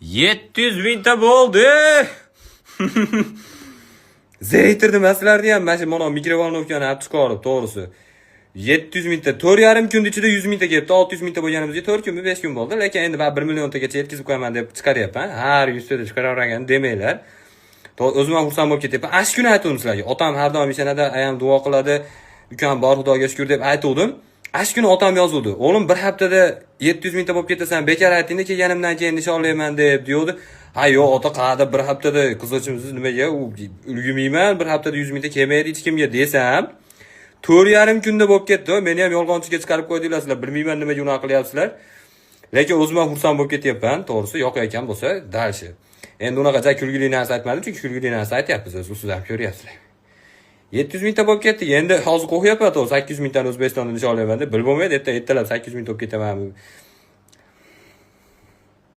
700 mingta bo'ldi. Zeytirdim sizlarni ham mana shu mana mikrovolnovkani olib chiqarib, to'g'risi. 700 mingta, 4,5 kun ichida 100 mingta kelibdi. 600 mingta bo'lganimizga 4 kunmi, 5 kun bo'ldi. Lekin endi men 1 milliongacha yetkazib qo'yaman deb chiqaryapman. Har 100 ta chiqaravergan demanglar. O'zim ham xursand bo'lib ketyapman. Ash kuni aytdim sizlarga. Otam har doim ishanada ayam duo qiladi. Ukam bor Xudoga shukr deb aytdim. Ash kuni otam yozuvdi. O'g'lim bir haftada 700 mingta bo'lib ketasan, bekor aytdingda kelganimdan keyin nishonlayman deb deydi. Ha yo'q, ota qada bir haftada qizilchimsiz nimaga ulgumayman, bir haftada 100 mingta kelmaydi hech kimga desam, 4,5 kunda bo'lib ketdi. Meni ham yolg'onchiga chiqarib qo'ydinglar sizlar. Bilmayman nimaga unaqa qilyapsizlar. Lekin o'zim ham xursand bo'lib ketyapman. To'g'risi yoqayotgan bo'lsa, dalshi. Endi unaqa kulgili narsa aytmadim, chunki kulgili narsa aytyapmiz, siz ham ko'ryapsizlar. 700 mingta bo'lib ketdi. Endi hozir qo'yapman, 800 mingtani O'zbekistonda nishonlayman deb, bil bo'lmaydi, ertalab 800 mingta bo'lib ketaman.